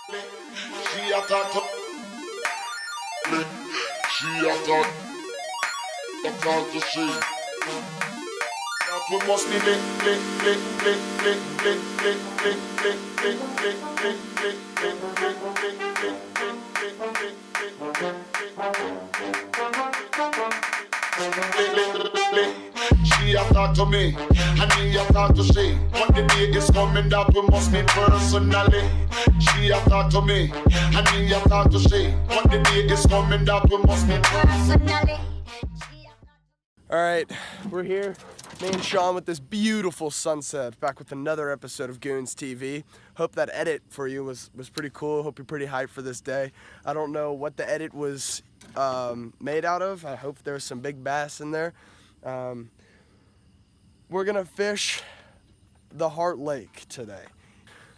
She a talk to she a talk to she. That we must be She a talk to me, and me a talk to she. But the day is coming that we must meet personally. She a talk to me, and me a talk to she. But the day is coming that we must meet personally. All right, we're here, me and Sean with this beautiful sunset, back with another episode of Goons TV. Hope that edit for you was pretty cool. Hope you're pretty hyped for this day. I don't know what the edit was made out of. I hope there's some big bass in there. We're gonna fish the Heart Lake today.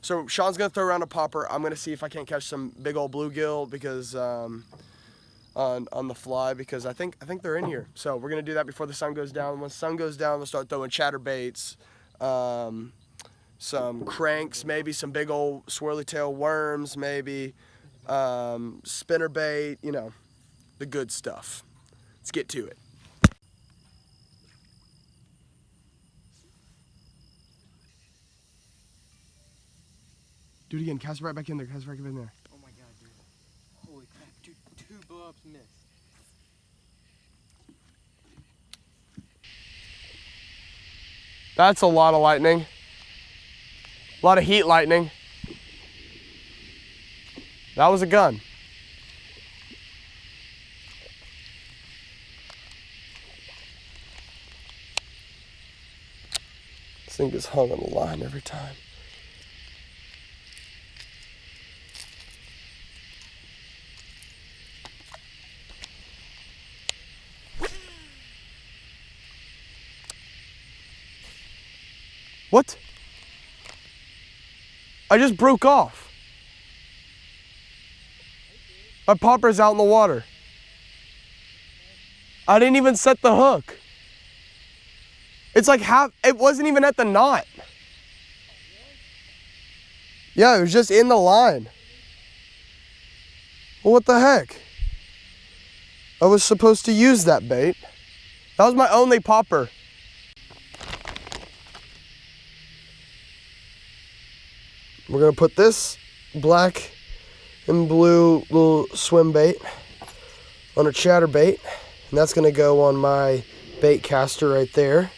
So Sean's gonna throw around a popper. I'm gonna see if I can't catch some big old bluegill because on the fly, because I think they're in here. So we're gonna do that before the sun goes down. When the sun goes down, we'll start throwing chatterbaits, some cranks, maybe some big old swirly tail worms, maybe spinnerbait, you know, the good stuff. Let's get to it. Do it again. Cast it right back in there. Cast it right back in there. Oh my god, dude. Holy crap, dude. 2 blow-ups missed. That's a lot of lightning. A lot of heat lightning. That was a gun. This thing gets hung on the line every time. What? I just broke off. My popper's out in the water. I didn't even set the hook. It's like it wasn't even at the knot. Yeah, it was just in the line. Well, what the heck? I was supposed to use that bait. That was my only popper. We're gonna put this black and blue little swim bait on a chatterbait, and that's gonna go on my bait caster right there.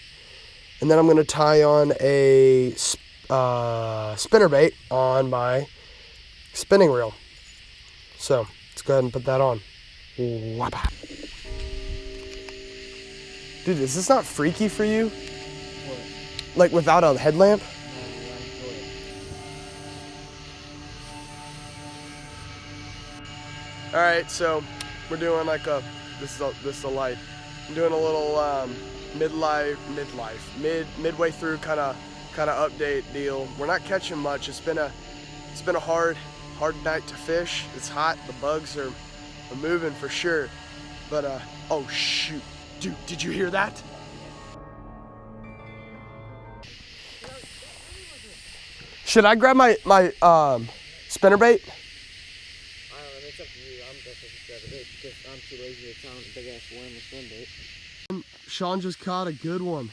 And then I'm gonna tie on a spinnerbait on my spinning reel. So let's go ahead and put that on. Whapa. Dude, is this not freaky for you? What? Like without a headlamp? All right, so we're doing like this is a light. I'm doing a little midway through kind of update deal. We're not catching much. It's been a hard night to fish. It's hot. The bugs are moving for sure. But oh shoot, dude, did you hear that? Should I grab my spinnerbait? It's up to you. I'm definitely grabbing it because I'm too lazy to count a big ass worm and swim bait. Sean just caught a good one.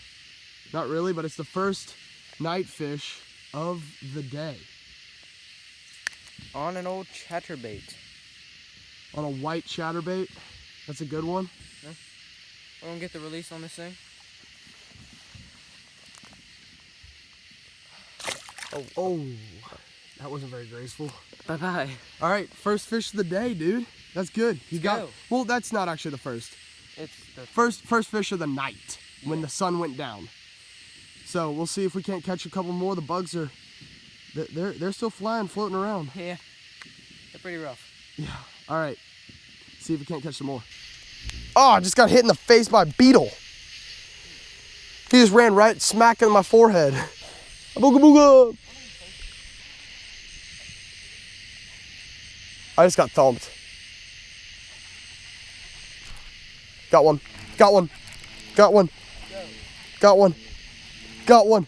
Not really, but it's the first night fish of the day. On an old chatterbait. On a white chatterbait. That's a good one. Yeah. I'm gonna get the release on this thing. Oh, that wasn't very graceful. Bye-bye. All right, first fish of the day, dude. That's good. You got. Go. Well, that's not actually the first. It's the First fish of the night when the sun went down. So we'll see if we can't catch a couple more. The bugs are, they're still flying, floating around. Yeah, they're pretty rough. Yeah. All right. See if we can't catch some more. Oh, I just got hit in the face by a beetle. He just ran right smack in my forehead. Booga booga. I just got thumped. Got one. Got one. Got one. Got one. Got one.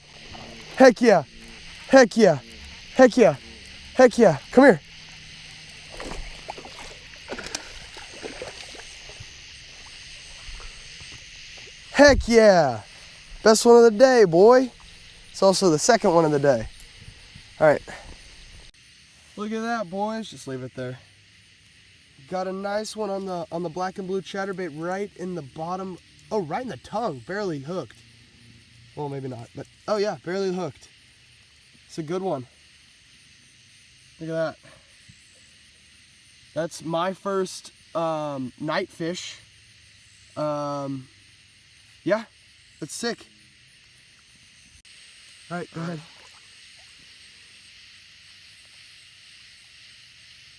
Heck yeah. Heck yeah. Heck yeah. Heck yeah. Come here. Heck yeah. Best one of the day, boy. It's also the second one of the day. All right. Look at that, boys. Just leave it there. Got a nice one on the black and blue chatterbait right in the bottom. Oh, right in the tongue. Barely hooked. Well, maybe not, but oh yeah, barely hooked. It's a good one. Look at that. That's my first night fish. Yeah, that's sick. All right, go ahead.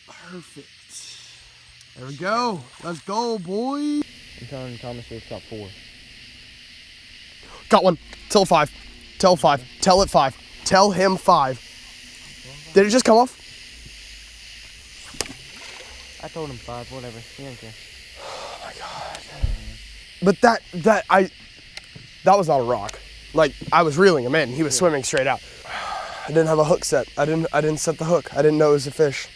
Perfect. There we go. Let's go, boy. I'm telling Thomas it's got 4. Got one. Tell it 5. Tell 5. Tell it 5. Tell him 5. Did it just come off? I told him 5, whatever. He didn't care. Oh my god. But that was not a rock. Like, I was reeling him in. He was swimming straight out. I didn't have a hook set. I didn't set the hook. I didn't know it was a fish.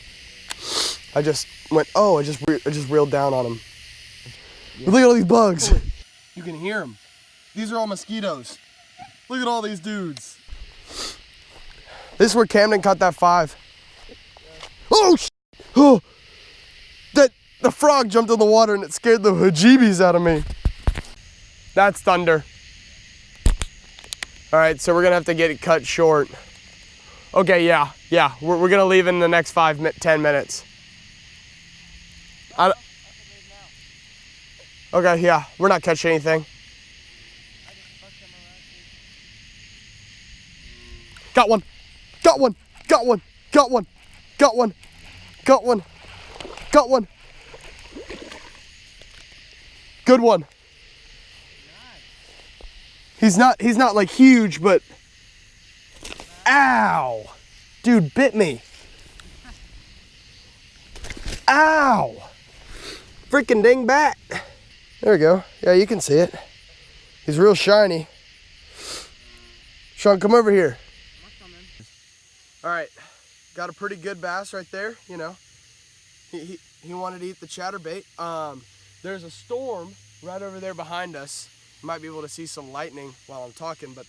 I just went, oh, I just reeled down on him. Yeah. Look at all these bugs. You can hear them. These are all mosquitoes. Look at all these dudes. This is where Camden caught that 5. Oh, oh, the frog jumped in the water and it scared the bejeebies out of me. That's thunder. All right, so we're gonna have to get it cut short. Okay, yeah, we're gonna leave in the next 10 minutes. Okay, yeah, we're not catching anything. Got one, got one, got one, got one, got one, got one, got one. Good one. He's not like huge, but ow. Dude bit me. Ow. Freaking dingbat. There we go. Yeah, you can see it. He's real shiny. Sean, come over here. All right, got a pretty good bass right there. You know, he wanted to eat the chatterbait. There's a storm right over there behind us. You might be able to see some lightning while I'm talking, but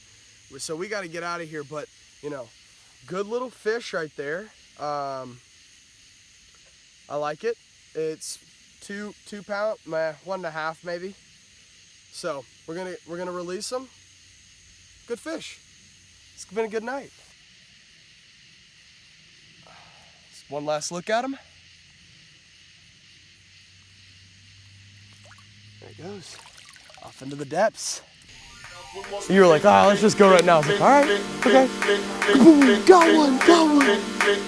so we got to get out of here. But you know, good little fish right there. I like it. It's 2 pound, 1.5 maybe. So we're gonna release them. Good fish. It's been a good night. Just one last look at him. There he goes, off into the depths. You were like, ah, let's just go right now. I was like, all right, okay. Boom, got one.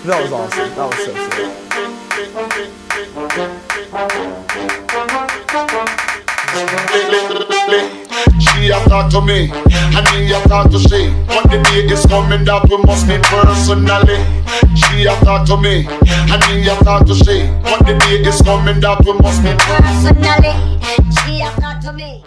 That was awesome. That was so sick. She have talked to me, and me have talked to she. But the day is coming that we must meet personally. She have talked to me, and me have talked to she. But the day is coming that we must meet personally. She have talked to me.